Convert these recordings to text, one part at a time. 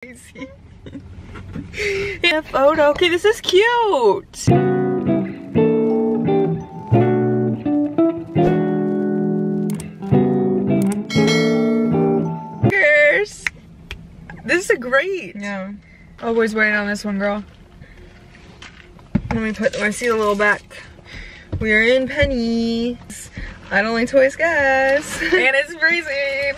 Crazy. In a photo. Okay, this is cute. This is great. Yeah. Always waiting on this one, girl. Let me put my seat a little back. We are in Penny's. I don't like Toys, guys. And it's freezing.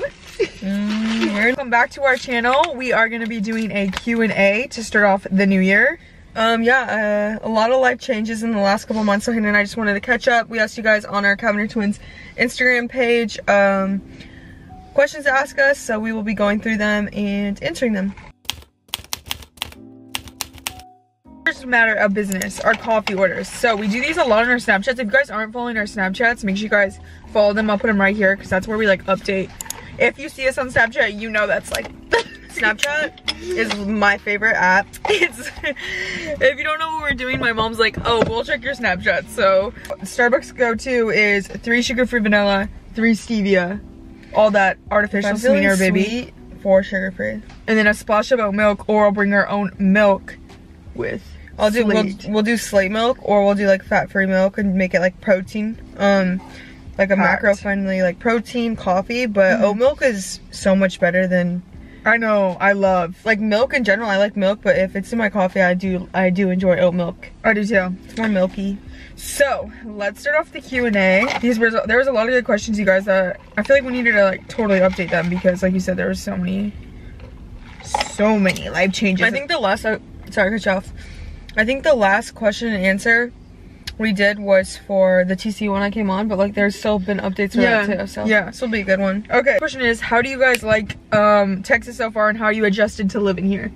Welcome back to our channel. We are gonna be doing a Q&A to start off the new year. A lot of life changes in the last couple months, so Hannah and I just wanted to catch up. We asked you guys on our Cavinder Twins Instagram page questions to ask us, so we will be going through them and answering them. First matter of business, our coffee orders. So we do these a lot on our Snapchats. If you guys aren't following our Snapchats, make sure you guys follow them. I'll put them right here because that's where we like update. If you see us on Snapchat, you know that's like Snapchat is my favorite app. It's if you don't know what we're doing, my mom's like, oh, we'll check your Snapchat. So Starbucks go-to is 3 sugar-free vanilla, 3 stevia, all that artificial sweetener, baby. 4 sugar-free. And then a splash of oat milk, or I'll bring our own milk with we'll do slate milk, or we'll do like fat-free milk and make it like protein. Like a macro-friendly like protein coffee, but oat milk is so much better than I know. I love like milk in general. I like milk, but if it's in my coffee, I do enjoy oat milk. I do too. It's more milky. So let's start off the Q&A. There was a lot of good questions, you guys, that I feel like we needed to like totally update them because, like you said, there was so many life changes. I think the last sorry to cut you off. I think the last question and answer we did was for the TC one I came on, but like there's still been updates for that too, so yeah, this will be a good one. Okay, question is, how do you guys like Texas so far, and how you adjusted to living here?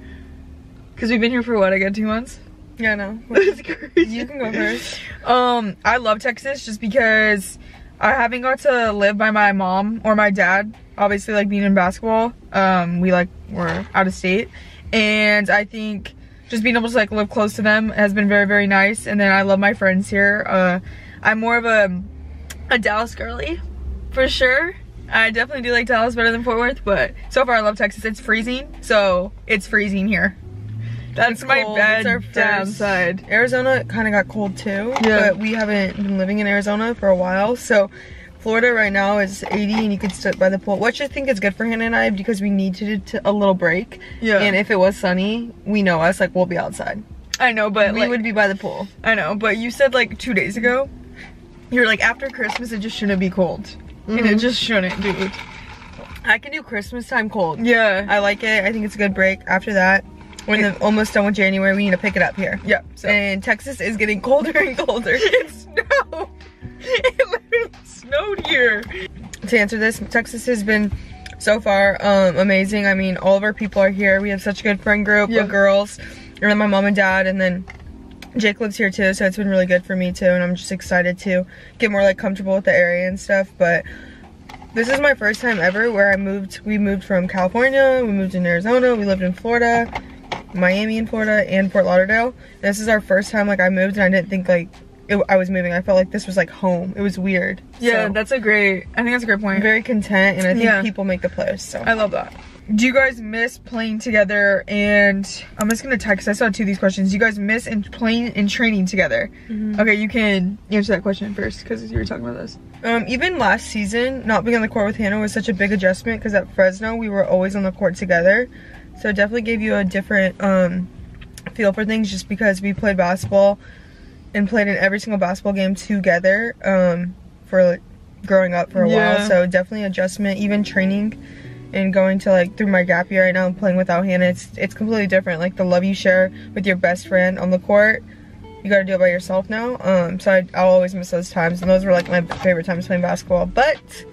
Because we've been here for what, I got 2 months? Yeah, no. That's crazy. You can go first. I love Texas just because I haven't got to live by my mom or my dad. Obviously, like being in basketball, we're out of state, and I think just being able to like live close to them has been very, very nice. And then I love my friends here. I'm more of a Dallas girly, for sure. I definitely do like Dallas better than Fort Worth, but so far I love Texas. It's freezing, so it's freezing here. That's my bad downside. Arizona kind of got cold too, but we haven't been living in Arizona for a while, so Florida right now is 80 and you could sit by the pool, which I think is good for Hannah and I because we needed a little break. Yeah. And if it was sunny, we know us, like, we'll be outside. I know, but we would be by the pool. I know, but you said like 2 days ago, you're like, after Christmas it just shouldn't be cold. And it just shouldn't, dude. I can do Christmas time cold. Yeah. I like it. I think it's a good break. After that, when they're almost done with January, we need to pick it up here. Yeah. So. And Texas is getting colder and colder. It snowed. It literally snowed here. To answer this, Texas has been so far amazing. I mean, all of our people are here. We have such a good friend group of girls. And then my mom and dad, and then Jake lives here too, so it's been really good for me too. And I'm just excited to get more like comfortable with the area and stuff. But this is my first time ever where we moved from California, we moved in Arizona, we lived in Florida, Miami in Florida, and Fort Lauderdale. This is our first time like I moved, and I didn't think like I was moving. I felt like this was like home. It was weird. Yeah, so, I think that's a great point. I'm very content, and I think people make the post, so I love that. Do you guys miss playing together? And I'm just gonna text, I saw 2 of these questions. Do you guys miss playing and training together? Okay, you can answer that question first because you were talking about this. Even last season, not being on the court with Hannah was such a big adjustment because at Fresno we were always on the court together, so it definitely gave you a different feel for things just because we played basketball and played in every single basketball game together for like, growing up for a while. So definitely adjustment. Even training and going to like through my gap year right now and playing without Hannah, it's completely different. Like the love you share with your best friend on the court, you got to do it by yourself now. So I'll always miss those times, and those were like my favorite times playing basketball. But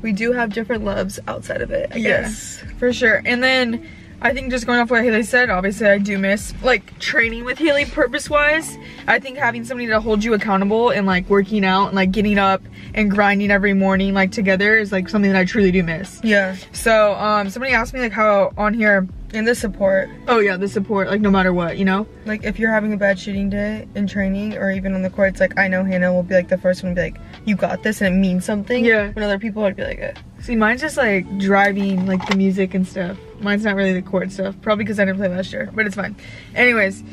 we do have different loves outside of it, I guess. For sure. And then I think just going off what Haley said, obviously I do miss like training with Haley purpose-wise. I think having somebody to hold you accountable and like working out and like getting up and grinding every morning like together is like something that I truly do miss. Yeah. So somebody asked me like how on here, and the support. Oh yeah, the support, like no matter what, you know? Like if you're having a bad shooting day in training or even on the court, it's like I know Hannah will be like the first one to be like, you got this, and it means something. Yeah. When other people would be like, See, mine's just like driving, like the music and stuff. Mine's not really the court stuff. Probably because I didn't play last year, but it's fine. Anyways,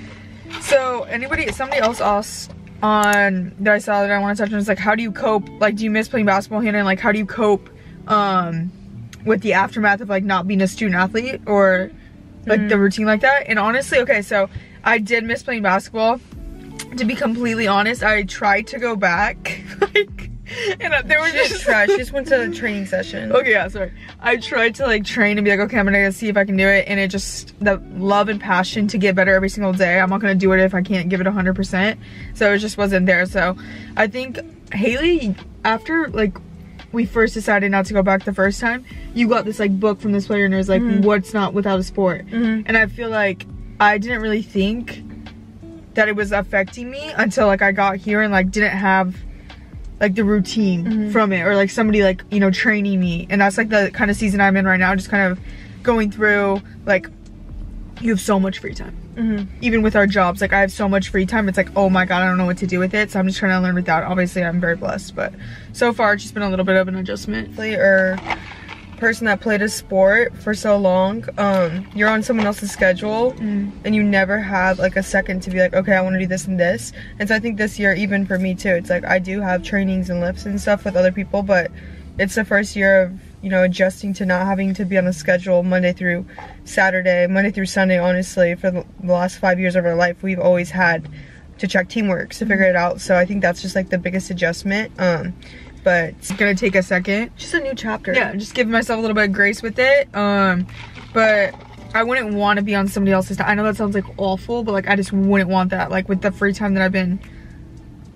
so somebody else asked on that I saw that I want to touch on is like, how do you cope? Like, do you miss playing basketball, Hannah? And like, how do you cope with the aftermath of like not being a student athlete or like the routine like that? And honestly, okay, so I did miss playing basketball. To be completely honest, I tried to go back, like, and there was just trash. Just went to a training session. Okay, yeah, sorry. I tried to like train and be like, okay, I'm gonna see if I can do it, and it just, the love and passion to get better every single day, I'm not gonna do it if I can't give it 100%. So it just wasn't there. So I think Haley, after like we first decided not to go back the first time, you got this like book from this player and it was like, what's not without a sport? And I feel like I didn't really think that it was affecting me until like I got here and like didn't have like the routine from it, or like somebody like, you know, training me. And that's like the kind of season I'm in right now, just kind of going through, like, you have so much free time. Even with our jobs, like I have so much free time, it's like, oh my god, I don't know what to do with it. So I'm just trying to learn with that. Obviously I'm very blessed, but so far it's just been a little bit of an adjustment. Or person that played a sport for so long, you're on someone else's schedule and you never have like a second to be like, okay, I want to do this and this. And so I think this year, even for me too, it's like I do have trainings and lifts and stuff with other people, but it's the first year of, you know, adjusting to not having to be on a schedule Monday through Saturday, Monday through Sunday. Honestly, for the last 5 years of our life, we've always had to check teamwork to figure it out. So I think that's just like the biggest adjustment. But it's gonna take a second. Just a new chapter. Yeah, just giving myself a little bit of grace with it. But I wouldn't want to be on somebody else's time. I know that sounds like awful, but like I just wouldn't want that. Like with the free time that I've been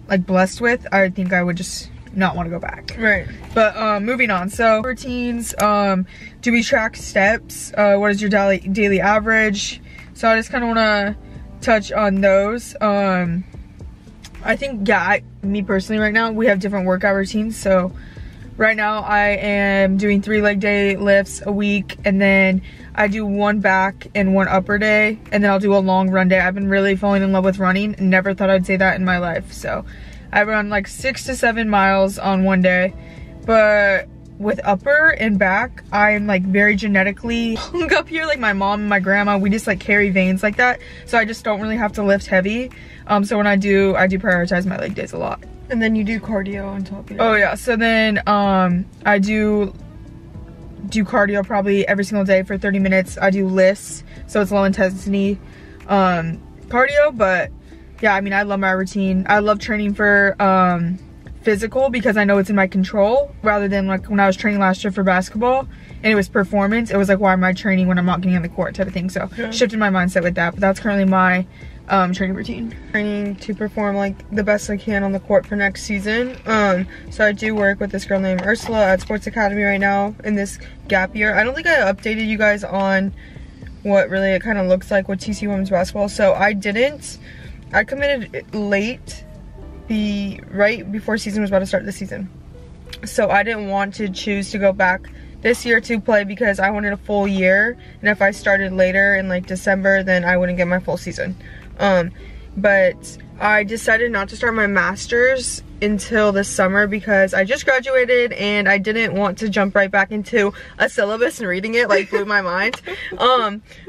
like blessed with, I think I would just not want to go back. Right. But moving on. So routines, do we track steps? What is your daily average? So I just kind of want to touch on those. I think, yeah, me personally right now, we have different workout routines. So right now I am doing 3 leg day lifts a week, and then I do 1 back and 1 upper day, and then I'll do a long run day. I've been really falling in love with running. Never thought I'd say that in my life. So I run like 6 to 7 miles on one day, but with upper and back, I'm like very genetically hung up here. Like my mom and my grandma, we just like carry veins like that. So I just don't really have to lift heavy. So when I do prioritize my leg days a lot. And then you do cardio on top of it. Oh yeah, so then I do cardio probably every single day for 30 minutes. I do lifts, so it's low intensity cardio, but yeah, I mean, I love my routine. I love training for physical because I know it's in my control, rather than like when I was training last year for basketball and it was performance. It was like, why am I training when I'm not getting on the court type of thing. So shifted my mindset with that, but that's currently my training routine. Training to perform like the best I can on the court for next season. So I do work with this girl named Ursula at Sports Academy right now in this gap year. I don't think I updated you guys on what really it kind of looks like with TC women's basketball. So I committed late, right before season was about to start this season. So I didn't want to choose to go back this year to play because I wanted a full year, and if I started later in like December, then I wouldn't get my full season. But I decided not to start my master's until this summer because I just graduated and I didn't want to jump right back into a syllabus and reading it like blew my mind.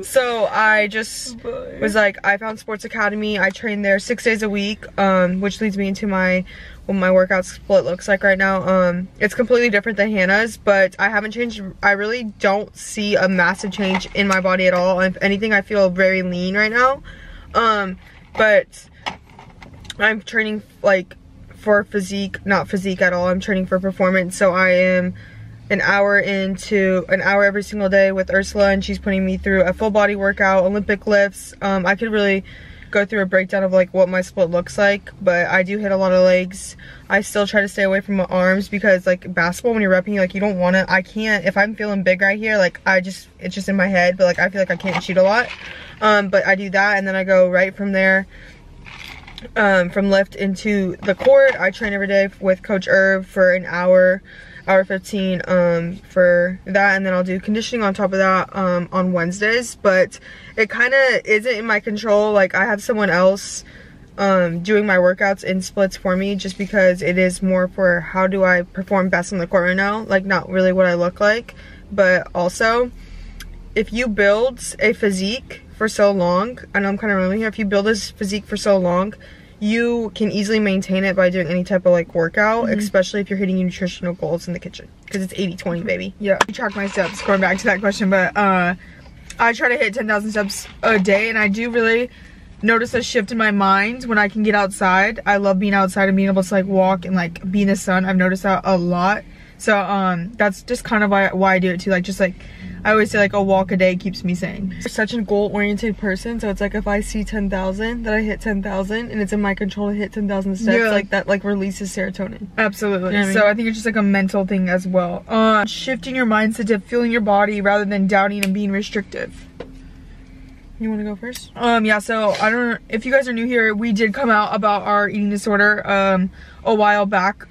So I just was like, I found Sports Academy. I train there 6 days a week, which leads me into what my workout split looks like right now. It's completely different than Hannah's, but I haven't changed. I really don't see a massive change in my body at all. If anything, I feel very lean right now. But I'm training like for physique, not physique at all. I'm training for performance. So I am an hour every single day with Ursula, and she's putting me through a full body workout, Olympic lifts. I could really go through a breakdown of like what my split looks like, but I do hit a lot of legs. I still try to stay away from my arms because like basketball, when you're repping, like you don't want to, I can't, if I'm feeling big right here, like it's just in my head, but like I feel like I can't shoot a lot. But I do that, and then I go right from there, from lift into the court. I train every day with Coach Irv for an hour 15 for that, and then I'll do conditioning on top of that on Wednesdays. But it kind of isn't in my control. Like I have someone else doing my workouts in splits for me, just because it is more for how do I perform best on the court right now, like not really what I look like. But also, if you build a physique for so long, I know I'm kind of rambling here, if you build this physique for so long, you can easily maintain it by doing any type of like workout, especially if you're hitting your nutritional goals in the kitchen, because it's 80-20, baby. Yeah, I track my steps, going back to that question, but I try to hit 10,000 steps a day, and I do really notice a shift in my mind when I can get outside. I love being outside and being able to like walk and like be in the sun. I've noticed that a lot. So that's just kind of why I do it too. Like, just like I always say, like a walk a day keeps me sane. I'm such a goal-oriented person, so it's like if I see 10,000, that I hit 10,000, and it's in my control to hit 10,000 steps, yeah, like that like releases serotonin. Absolutely. You know what I mean? So I think it's just like a mental thing as well. Shifting your mindset to feeling your body rather than doubting and being restrictive. You want to go first? Yeah, so I don't, if you guys are new here, we did come out about our eating disorder a while back.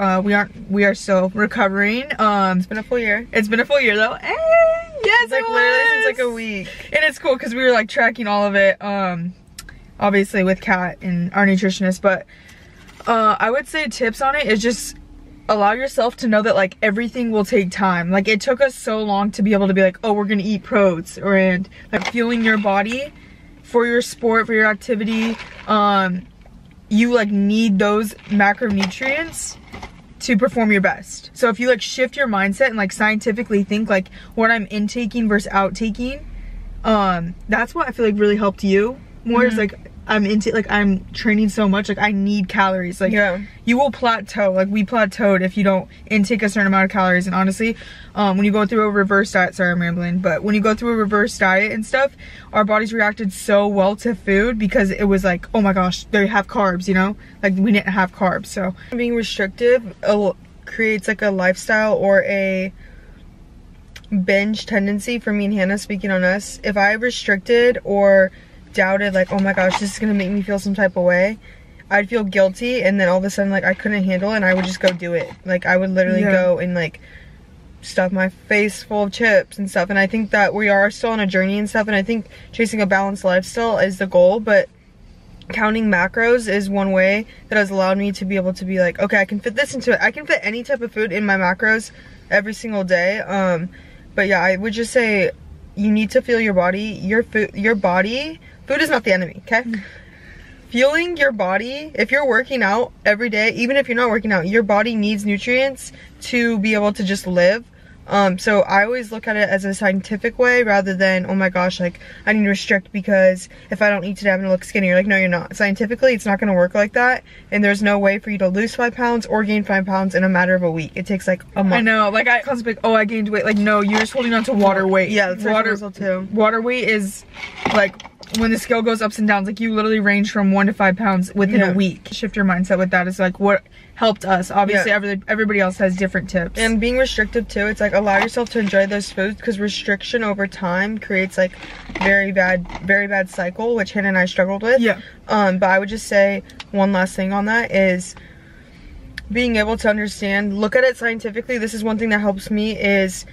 We are still recovering. It's been a full year. It's been a full year though. Hey, yes, it's like literally since like a week. And it's cool because we were like tracking all of it, obviously with Kat and our nutritionist. But I would say tips on it is just allow yourself to know that like everything will take time. Like, it took us so long to be able to be like, oh, we're gonna eat pros, and like fueling your body for your sport, for your activity. You like need those macronutrients to perform your best. So if you like shift your mindset and like scientifically think like what I'm intaking versus outtaking, that's what I feel like really helped you more. Is like I'm training so much, like I need calories. Like, yeah, you will plateau. Like, we plateaued if you don't intake a certain amount of calories. And honestly, when you go through a reverse diet, sorry I'm rambling, but when you go through a reverse diet and stuff, our bodies reacted so well to food because it was like, oh my gosh, they have carbs, you know, like we didn't have carbs. So being restrictive creates like a lifestyle or a binge tendency for me and Hannah, speaking on us. If I restricted or doubted like, oh my gosh, this is gonna make me feel some type of way, I'd feel guilty, and then all of a sudden like I couldn't handle it and I would just go do it. Like, I would literally go and like stuff my face full of chips and stuff. And I think that we are still on a journey and stuff, and I think chasing a balanced lifestyle is the goal, but counting macros is one way that has allowed me to be able to be like, okay, I can fit this into it. I can fit any type of food in my macros every single day. But yeah, I would just say you need to feel your body. Food is not the enemy, okay? Fueling your body, if you're working out every day, even if you're not working out, your body needs nutrients to be able to just live. So I always look at it as a scientific way rather than, oh my gosh, like I need to restrict because if I don't eat today I'm gonna look skinny. You're like, no, you're not. Scientifically, it's not gonna work like that, and there's no way for you to lose 5 pounds or gain 5 pounds in a matter of a week. It takes like a month. I know, like I constantly like, oh, I gained weight. Like, no, you're just holding on to water weight. Yeah, that's water too. Water weight is like when the scale goes ups and downs, like you literally range from 1 to 5 pounds within a week. Shift your mindset with that is like what helped us. Obviously, everybody else has different tips. And being restrictive too, it's like allow yourself to enjoy those foods, because restriction over time creates like very bad cycle, which Hannah and I struggled with. Yeah. But I would just say one last thing on that is being able to understand, look at it scientifically. This is one thing that helps me is,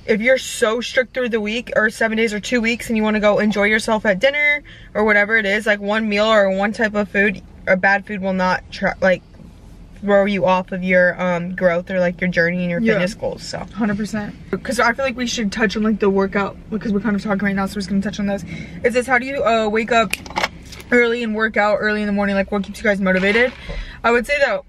if you're so strict through the week or 7 days or 2 weeks and you want to go enjoy yourself at dinner or whatever it is, like one meal or one type of food or bad food will not throw you off of your growth or like your journey and your fitness goals. So 100%, because I feel like we should touch on like the workout, because we're kind of talking right now, so we're just gonna touch on this. Is this, how do you wake up early and work out early in the morning? Like, what keeps you guys motivated? I would say that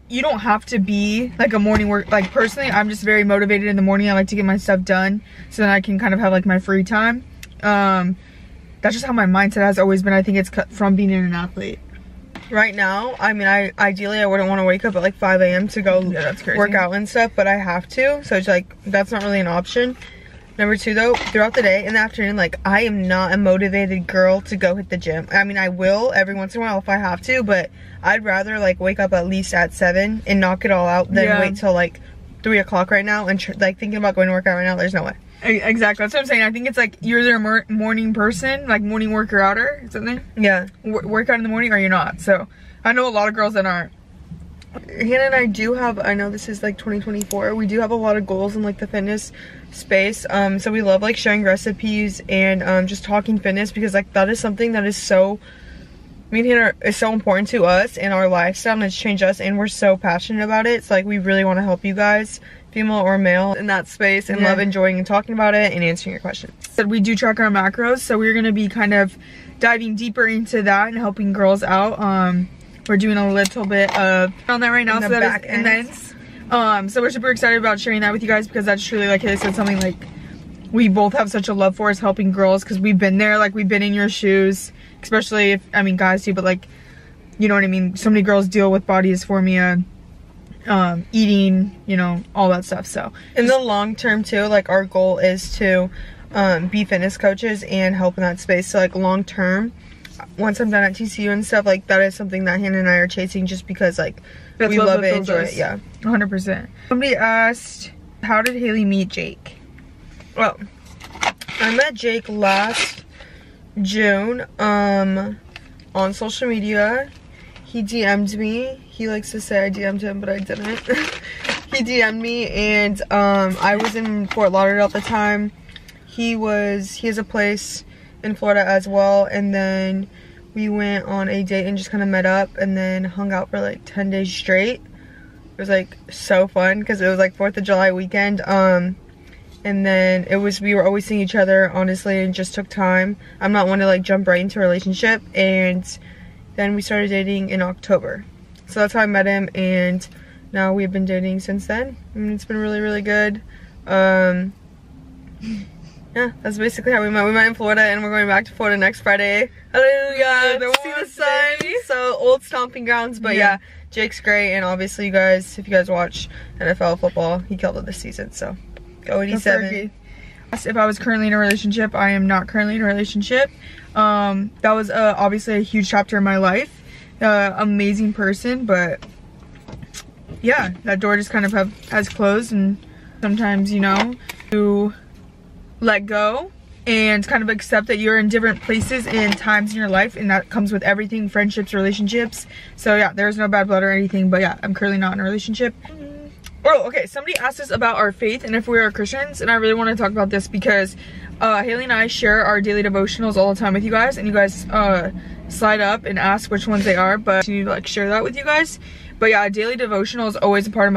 you don't have to be like a morning work. Like, personally, I'm just very motivated in the morning. I like to get my stuff done so then I can kind of have like my free time. That's just how my mindset has always been. I think it's from being an athlete. Right now, I mean, ideally I wouldn't want to wake up at like 5 a.m. to go work out and stuff, but I have to, so it's like that's not really an option. Number two though, throughout the day in the afternoon, like I am not a motivated girl to go hit the gym. I mean, I will every once in a while if I have to, but I'd rather like wake up at least at 7 and knock it all out than wait till like 3 o'clock right now and like thinking about going to work out right now. There's no way. Exactly, that's what I'm saying. I think it's like you're either a morning person, like morning worker outer or something. Yeah. Work out in the morning, or you're not. So I know a lot of girls that aren't. Hannah and I do have, I know this is like 2024, we do have a lot of goals in like the fitness space. So we love like sharing recipes and just talking fitness, because like that is something that is so me and Hannah is so important to us and our lifestyle, and it's changed us, and we're so passionate about it. It's like we really want to help you guys, female or male, in that space, and love enjoying and talking about it and answering your questions. So we do track our macros, so we're going to be kind of diving deeper into that and helping girls out. We're doing a little bit of on that right now, so that is immense. So we're super excited about sharing that with you guys, because that's truly, like I said, something like we both have such a love for, is helping girls, because we've been there, like we've been in your shoes, especially if, I mean, guys too, but like, you know what I mean, so many girls deal with body dysphoria, eating, you know, all that stuff. So in the long term too, like our goal is to be fitness coaches and help in that space. So like long term, once I'm done at TCU and stuff, like that is something that Hannah and I are chasing, just because like we love it, enjoy it. Yeah, 100%. Somebody asked, how did Haley meet Jake? Well, I met Jake last June on social media. He DM'd me. He likes to say I DM'd him, but I didn't. He DM'd me, and I was in Fort Lauderdale at the time. He has a place in Florida as well, and then we went on a date and just kind of met up and then hung out for like 10 days straight. It was like so fun, because it was like 4th of July weekend. And then we were always seeing each other, honestly, and just took time. I'm not one to like jump right into a relationship, and then we started dating in October. So that's how I met him, and now we've been dating since then. I mean, it's been really, really good. Yeah, that's basically how we met. We met in Florida, and we're going back to Florida next Friday. Hallelujah! See the sun. So old stomping grounds, but yeah, Jake's great, and obviously, you guys, if you guys watch NFL football, he killed it this season. So go 87. If I was currently in a relationship, I am not currently in a relationship. That was obviously a huge chapter in my life. Amazing person, but yeah, that door just kind of has closed, and sometimes, you know, you let go and kind of accept that you're in different places and times in your life, and that comes with everything, friendships, relationships. So yeah, there's no bad blood or anything, but yeah, I'm currently not in a relationship. Oh, okay, somebody asked us about our faith and if we are Christians, and I really want to talk about this because Haley and I share our daily devotionals all the time with you guys, and you guys slide up and ask which ones they are, but I need to like share that with you guys. But yeah, daily devotional is always a part of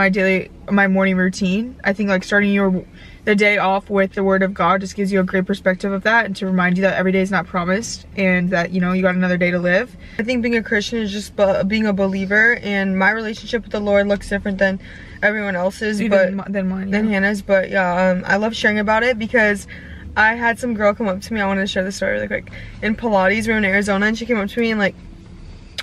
my morning routine. I think like starting the day off with the word of God just gives you a great perspective of that, and to remind you that every day is not promised, and that, you know, you got another day to live. I think being a Christian is just being a believer, and my relationship with the Lord looks different than everyone else's, than Hannah's. But yeah, I love sharing about it, because I had some girl come up to me. I wanted to share this story really quick. In Pilates, we were in Arizona, and she came up to me and like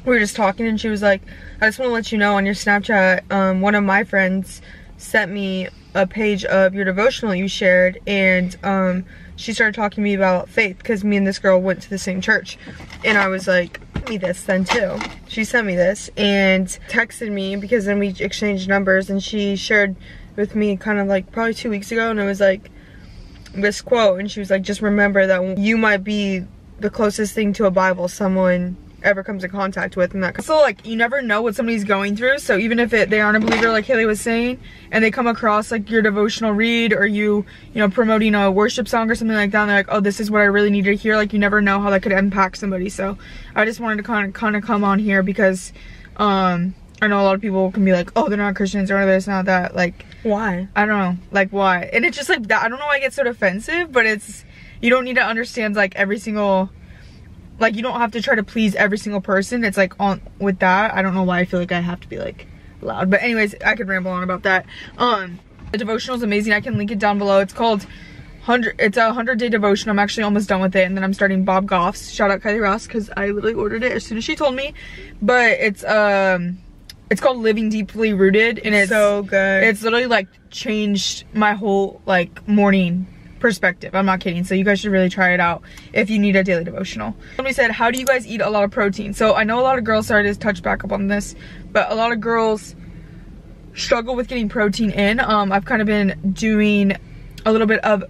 we were just talking, and she was like, I just want to let you know on your Snapchat, one of my friends sent me a page of your devotional you shared, and she started talking to me about faith, because me and this girl went to the same church, and I was like, send me this then too. She sent me this and texted me, because then we exchanged numbers, and she shared with me kind of like probably 2 weeks ago, and it was like this quote, and she was like, just remember that you might be the closest thing to a Bible someone ever comes in contact with, and that. So like, you never know what somebody's going through, so even if they aren't a believer, like Haley was saying, and they come across like your devotional read, or you know, promoting a worship song or something like that, and they're like, oh, this is what I really need to hear, like you never know how that could impact somebody. So I just wanted to kind of come on here, because I know a lot of people can be like, oh, they're not Christians, or this, not that. Like, why? I don't know, like why? And it's just like that, I don't know why I get so defensive, but it's, you don't need to understand like every single, like, you don't have to try to please every single person. It's like, on with that, I don't know why I feel like I have to be like loud, but anyways, I could ramble on about that. The devotional is amazing. I can link it down below. It's called it's a 100-day devotion. I'm actually almost done with it, and then I'm starting Bob Goff's. Shout out Kylie Ross, because I literally ordered it as soon as she told me. But it's called Living Deeply Rooted, and it's so good. It's literally like changed my whole like morning perspective. I'm not kidding. So you guys should really try it out if you need a daily devotional. Somebody said, how do you guys eat a lot of protein? So I know a lot of girls, sorry to touch back up on this, but a lot of girls struggle with getting protein in. I've kind of been doing a little bit of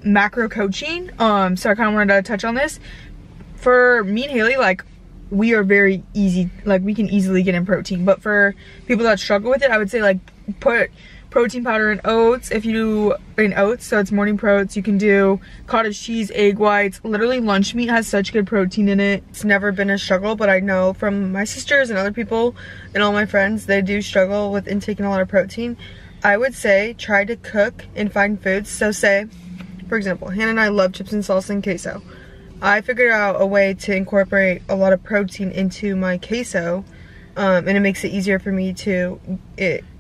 macro coaching, so I kind of wanted to touch on this. For me and Haley, like, we are very easy, like we can easily get in protein, but for people that struggle with it, I would say like put protein powder and oats. If you do in oats, so it's morning protein, you can do cottage cheese, egg whites. Literally lunch meat has such good protein in it. It's never been a struggle, but I know from my sisters and other people and all my friends, they do struggle with intaking a lot of protein. I would say try to cook and find foods. So say, for example, Hannah and I love chips and salsa and queso. I figured out a way to incorporate a lot of protein into my queso, and it makes it easier for me to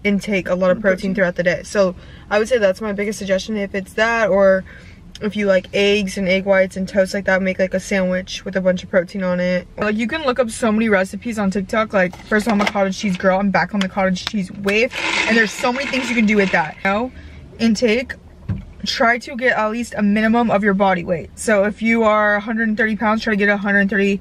intake a lot of protein throughout the day. So I would say that's my biggest suggestion. If it's that, or if you like eggs and egg whites and toast like that, make like a sandwich with a bunch of protein on it. Like you can look up so many recipes on TikTok. Like first of all, I'm a cottage cheese girl. I'm back on the cottage cheese wave, and there's so many things you can do with that. You know, intake. Try to get at least a minimum of your body weight. So if you are 130 pounds, try to get 130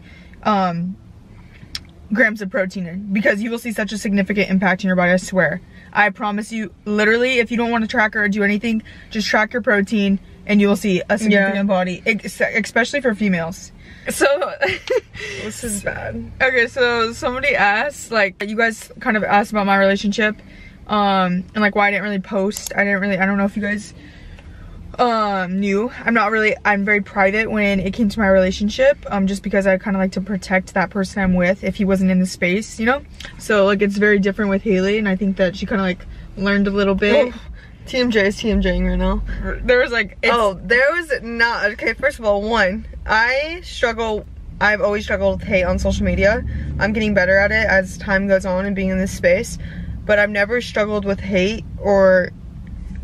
grams of protein in, because you will see such a significant impact in your body, I swear. I promise you, literally, if you don't want to track or do anything, just track your protein and you will see a significant body, especially for females. So this is bad. Okay, so somebody asked, like, you guys kind of asked about my relationship, and like why I didn't really post. I don't know if you guys knew. I'm very private when it came to my relationship, just because I kind of like to protect that person I'm with if he wasn't in the space, you know. So like it's very different with Haley, and I think that she kind of like learned a little bit. TMJ is TMJing right now. There was like there was not. Okay, first of all, I've always struggled with hate on social media. I'm getting better at it as time goes on and being in this space, but I've never struggled with hate, or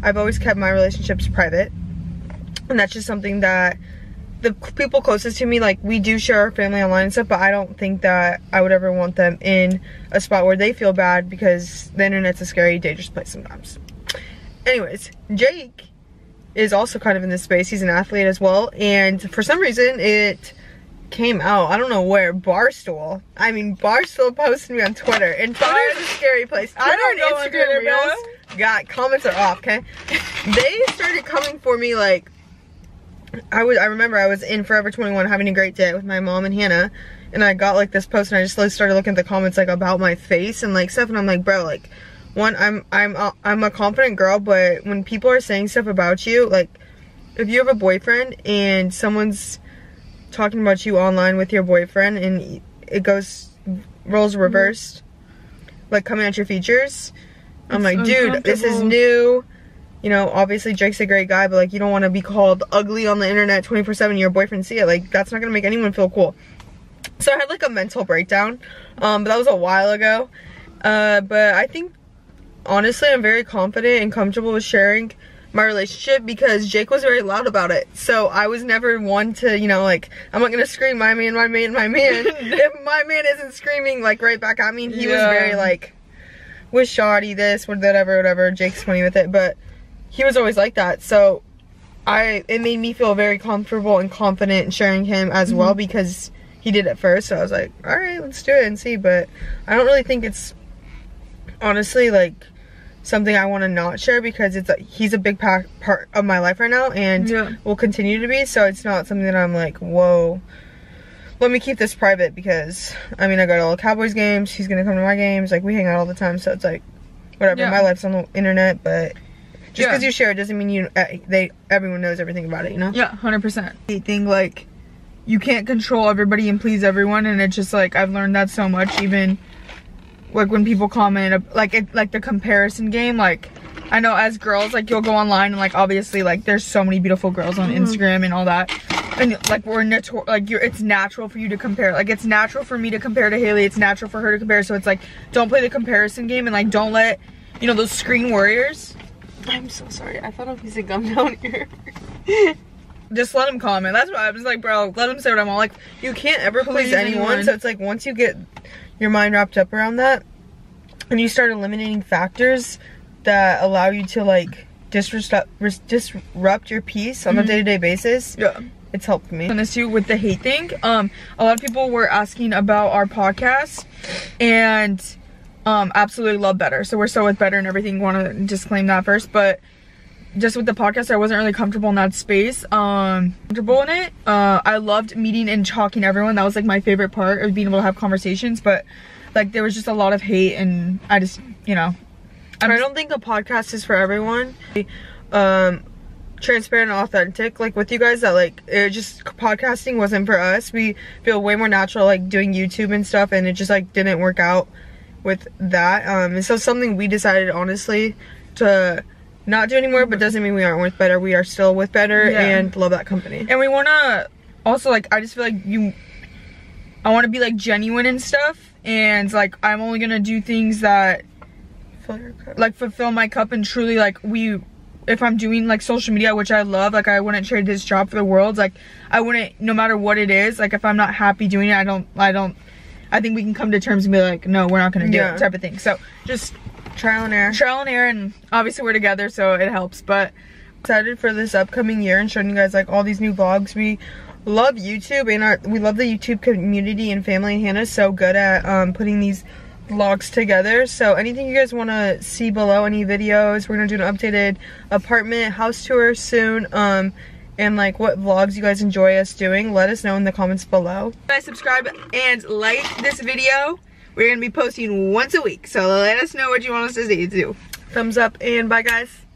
I've always kept my relationships private. And that's just something that the people closest to me, like, we do share our family online and stuff, but I don't think that I would ever want them in a spot where they feel bad, because the internet's a scary, dangerous place sometimes. Anyways, Jake is also kind of in this space. He's an athlete as well, and for some reason it came out, I don't know where, Barstool posted me on Twitter, and Twitter is a scary place. Twitter and Instagram Reels, God, comments are off, okay? They started coming for me, like, I remember I was in Forever 21 having a great day with my mom and Hannah, and I got like this post, and I just like started looking at the comments like about my face and like stuff, and I'm like, bro, like, one, I'm a confident girl, but when people are saying stuff about you, like, if you have a boyfriend and someone's talking about you online with your boyfriend and it roles reversed, like coming at your features, I'm like, dude, this is new. You know, obviously Jake's a great guy, but like, you don't want to be called ugly on the internet 24/7. Your boyfriend see it. Like, that's not gonna make anyone feel cool. So I had like a mental breakdown, but that was a while ago. But I think honestly I'm very confident and comfortable with sharing my relationship, because Jake was very loud about it. So I was never one to, you know, like, I'm not gonna scream my man, my man, my man. If my man isn't screaming like right back at me, he was very like, with shoddy this, whatever. Jake's funny with it, but he was always like that. So it made me feel very comfortable and confident in sharing him as well, because he did it first. So I was like, all right, let's do it and see. But I don't really think it's honestly like something I want to not share, because he's a big part of my life right now, and will continue to be. So it's not something that I'm like, whoa, let me keep this private, because I mean, I go to all the Cowboys games, he's gonna come to my games, like, we hang out all the time. So it's like, whatever, my life's on the internet, but just because you share it doesn't mean everyone knows everything about it, you know? Yeah, 100%. I think like you can't control everybody and please everyone, and it's just like, I've learned that so much. Even like when people comment like the comparison game, like, I know as girls, like, you'll go online and like, obviously, like, there's so many beautiful girls on Instagram and all that, and like, it's natural for you to compare. Like, it's natural for me to compare to Haley, it's natural for her to compare. So it's like, don't play the comparison game, and like, don't let, you know, those screen warriors. I'm so sorry, I thought I was a gum down here. Just let him comment. That's why I was like, bro, let him say what I want. Like, you can't ever please anyone. So it's like, once you get your mind wrapped up around that, and you start eliminating factors that allow you to like disrupt your peace on a day-to-day basis, it's helped me. And this too with the hate thing, a lot of people were asking about our podcast, and absolutely love Better. So we're so with Better and everything. Want to disclaim that first, but just with the podcast, I wasn't really comfortable in that space. Comfortable in it. I loved meeting and talking to everyone. That was like my favorite part of being able to have conversations, but like, there was just a lot of hate, and I just, you know, I don't think a podcast is for everyone. Transparent and authentic, like with you guys, that like it just podcasting wasn't for us. We feel way more natural like doing YouTube and stuff, and it just like didn't work out with that. And so something we decided honestly to not do anymore, but doesn't mean we aren't with Better. We are still with Better and love that company. And we want to also like, I just feel like I want to be like genuine and stuff, and like I'm only gonna do things that like fulfill my cup, and truly like if I'm doing like social media, which I love, like I wouldn't trade this job for the world. Like I wouldn't, no matter what it is, like if I'm not happy doing it, I think we can come to terms and be like, no, we're not gonna do it type of thing. So just trial and error, and obviously we're together, so it helps. But excited for this upcoming year and showing you guys like all these new vlogs. We love YouTube, and we love the YouTube community and family. Hannah's so good at putting these vlogs together. So anything you guys want to see below, any videos, we're gonna do an updated apartment house tour soon, and like what vlogs you guys enjoy us doing, let us know in the comments below. Guys, subscribe and like this video. We're gonna be posting once a week, so let us know what you want us to do. Thumbs up, and bye guys.